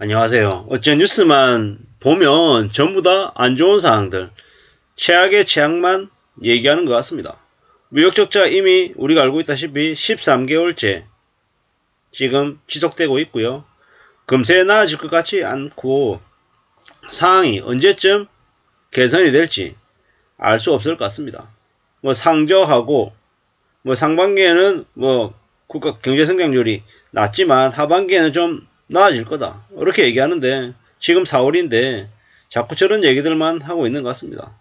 안녕하세요. 어째 뉴스만 보면 전부 다 안 좋은 상황들, 최악의 최악만 얘기하는 것 같습니다. 무역 적자 이미 우리가 알고 있다시피 13개월째 지금 지속되고 있고요. 금세 나아질 것 같지 않고 상황이 언제쯤 개선이 될지 알 수 없을 것 같습니다. 상저하고 상반기에는 국가 경제 성장률이 낮지만 하반기에는 좀 나아질 거다, 이렇게 얘기하는데 지금 4월인데 자꾸 저런 얘기들만 하고 있는 것 같습니다.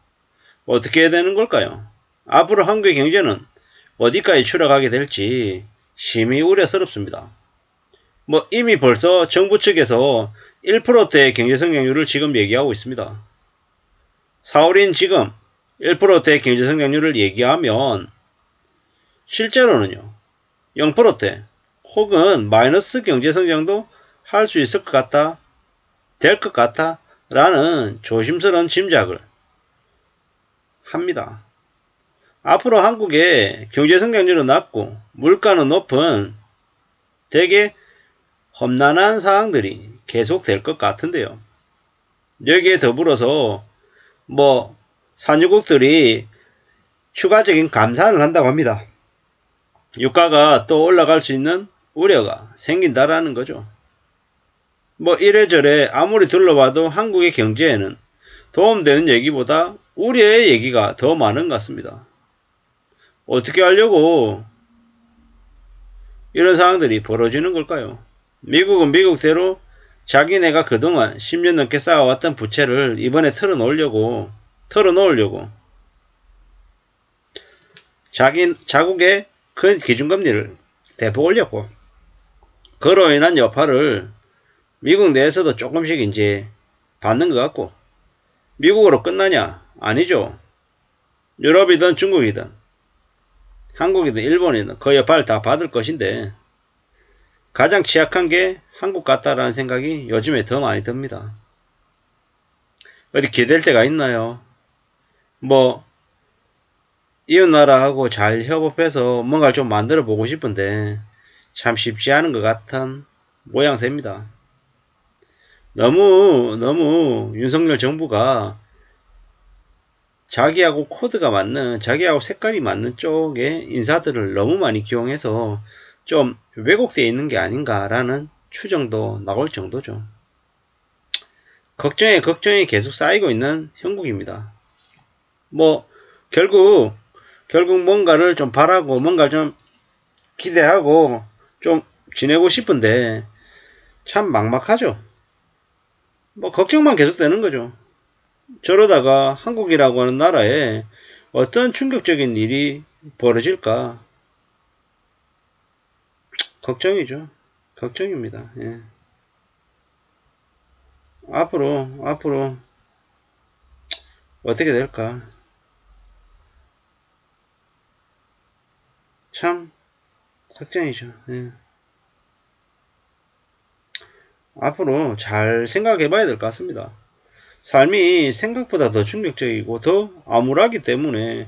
어떻게 해야 되는 걸까요? 앞으로 한국의 경제는 어디까지 추락하게 될지 심히 우려스럽습니다. 이미 벌써 정부 측에서 1%대의 경제 성장률을 지금 얘기하고 있습니다. 4월인 지금 1%대의 경제 성장률을 얘기하면 실제로는요 0%대 혹은 마이너스 경제 성장도 할 수 있을 것 같다, 될 것 같다 라는 조심스러운 짐작을 합니다. 앞으로 한국의 경제 성장률은 낮고 물가는 높은 되게 험난한 상황들이 계속될 것 같은데요. 여기에 더불어서 산유국들이 추가적인 감산을 한다고 합니다. 유가가 또 올라갈 수 있는 우려가 생긴다라는 거죠. 이래저래 아무리 둘러봐도 한국의 경제에는 도움되는 얘기보다 우려의 얘기가 더 많은 것 같습니다. 어떻게 하려고 이런 상황들이 벌어지는 걸까요? 미국은 미국대로 자기네가 그동안 10년 넘게 쌓아왔던 부채를 이번에 털어놓으려고 자국의 큰 기준금리를 대폭 올렸고, 그로 인한 여파를 미국 내에서도 조금씩 이제 받는 것 같고, 미국으로 끝나냐? 아니죠. 유럽이든 중국이든 한국이든 일본이든 그 여파를 다 받을 것인데 가장 취약한 게 한국 같다라는 생각이 요즘에 더 많이 듭니다. 어디 기댈 데가 있나요? 이웃나라하고 잘 협업해서 뭔가를 좀 만들어 보고 싶은데 참 쉽지 않은 것 같은 모양새입니다. 너무 윤석열 정부가 자기하고 코드가 맞는, 자기하고 색깔이 맞는 쪽의 인사들을 너무 많이 기용해서 좀 왜곡되어 있는 게 아닌가라는 추정도 나올 정도죠. 걱정이 계속 쌓이고 있는 형국입니다. 결국 뭔가를 좀 바라고 뭔가를 좀 기대하고 좀 지내고 싶은데 참 막막하죠. 걱정만 계속되는 거죠. 저러다가 한국이라고 하는 나라에 어떤 충격적인 일이 벌어질까 걱정이죠. 걱정입니다. 예. 앞으로 어떻게 될까 참 걱정이죠. 예. 앞으로 잘 생각해 봐야 될 것 같습니다. 삶이 생각보다 더 충격적이고 더 암울하기 때문에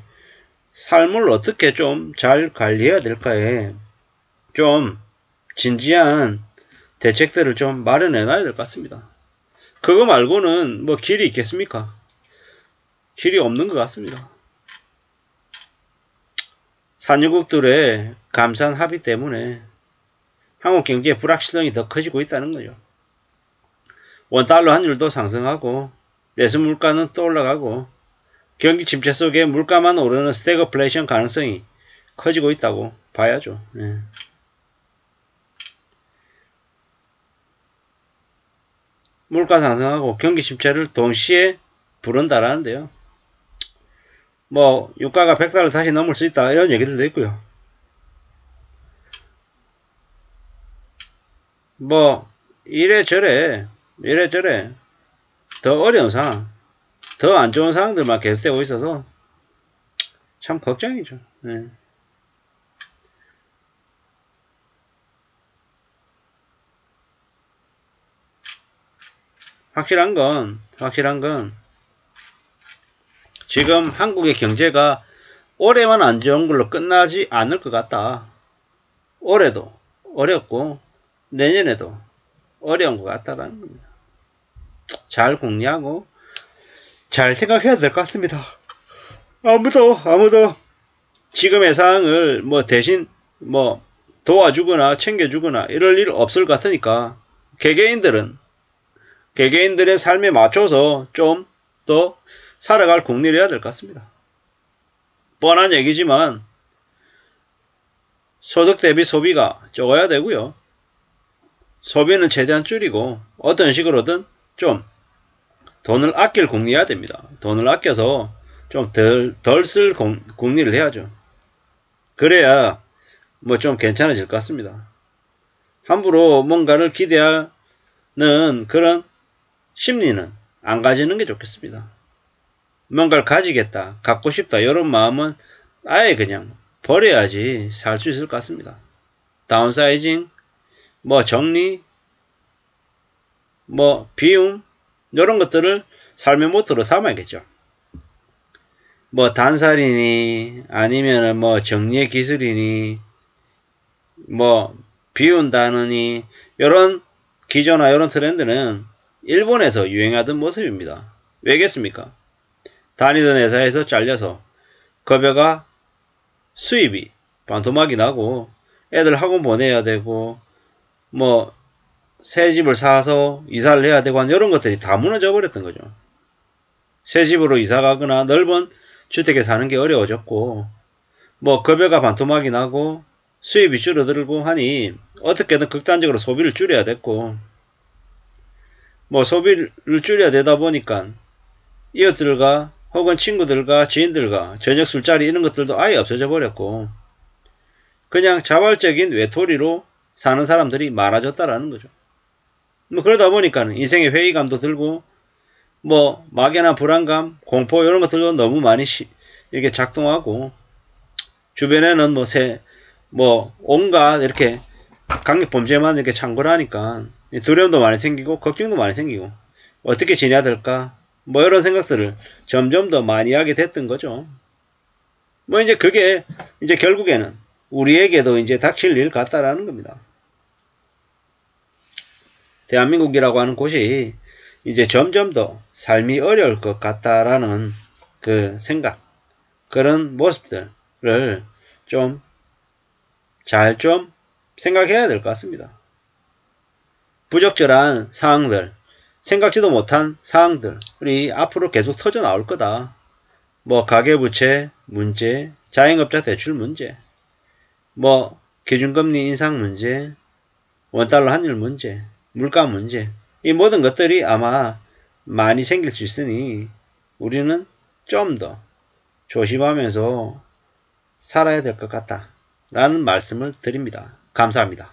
삶을 어떻게 좀 잘 관리해야 될까에 좀 진지한 대책들을 좀 마련해 놔야 될 것 같습니다. 그거 말고는 길이 있겠습니까? 길이 없는 것 같습니다. 산유국들의 감산 합의 때문에 한국 경제의 불확실성이 더 커지고 있다는 거죠. 원달러 환율도 상승하고 내수 물가는 또 올라가고 경기 침체 속에 물가만 오르는 스태그플레이션 가능성이 커지고 있다고 봐야죠. 예. 물가 상승하고 경기 침체를 동시에 부른다라는데요. 유가가 100달러 다시 넘을 수 있다, 이런 얘기들도 있고요. 이래저래 더 어려운 상황, 더 안 좋은 상황들만 계속되고 있어서 참 걱정이죠. 네. 확실한 건 지금 한국의 경제가 올해만 안 좋은 걸로 끝나지 않을 것 같다. 올해도 어렵고 내년에도 어려운 것 같다라는 겁니다. 잘 궁리하고 잘 생각해야 될 것 같습니다. 아무도 지금의 상황을 뭐 대신 뭐 도와주거나 챙겨주거나 이럴 일 없을 것 같으니까 개개인들의 삶에 맞춰서 좀 더 살아갈 궁리를 해야 될 것 같습니다. 뻔한 얘기지만 소득 대비 소비가 적어야 되고요. 소비는 최대한 줄이고 어떤 식으로든 좀 돈을 아낄 궁리해야 됩니다. 돈을 아껴서 좀 덜 쓸 궁리를 해야죠. 그래야 뭐 좀 괜찮아질 것 같습니다. 함부로 뭔가를 기대하는 그런 심리는 안 가지는 게 좋겠습니다. 뭔가를 가지겠다, 갖고 싶다 이런 마음은 아예 그냥 버려야지 살 수 있을 것 같습니다. 다운사이징, 뭐 정리, 뭐 비움 이런 것들을 삶의 모토로 삼아야겠죠. 뭐 단살이니 아니면은 뭐 정리의 기술이니 뭐 비운다느니 이런 기조나 이런 트렌드는 일본에서 유행하던 모습입니다. 왜겠습니까? 다니던 회사에서 잘려서 급여가 수입이 반토막이 나고 애들 학원 보내야 되고 뭐 새 집을 사서 이사를 해야 되고 하는 이런 것들이 다 무너져 버렸던 거죠. 새 집으로 이사 가거나 넓은 주택에 사는 게 어려워졌고 뭐 급여가 반토막이 나고 수입이 줄어들고 하니 어떻게든 극단적으로 소비를 줄여야 됐고 뭐 소비를 줄여야 되다 보니까 이웃들과 혹은 친구들과 지인들과 저녁 술자리 이런 것들도 아예 없어져 버렸고 그냥 자발적인 외톨이로 사는 사람들이 많아졌다라는 거죠. 뭐 그러다 보니까 인생의 회의감도 들고 뭐 막연한 불안감, 공포 이런 것들도 너무 많이 이렇게 작동하고 주변에는 뭐 온갖 이렇게 강력 범죄만 이렇게 창궐 하니까 두려움도 많이 생기고 걱정도 많이 생기고 어떻게 지내야 될까 뭐 이런 생각들을 점점 더 많이 하게 됐던 거죠. 뭐 이제 그게 이제 결국에는 우리에게도 이제 닥칠 일 같다라는 겁니다. 대한민국이라고 하는 곳이 이제 점점 더 삶이 어려울 것 같다라는 그 생각, 그런 모습들을 좀 잘 좀 생각해야 될 것 같습니다. 부적절한 상황들, 생각지도 못한 상황들이 앞으로 계속 터져 나올 거다. 뭐 가계부채 문제, 자영업자 대출 문제, 뭐 기준금리 인상 문제, 원달러 환율 문제, 물가 문제, 이 모든 것들이 아마 많이 생길 수 있으니 우리는 좀 더 조심하면서 살아야 될 것 같다 라는 말씀을 드립니다. 감사합니다.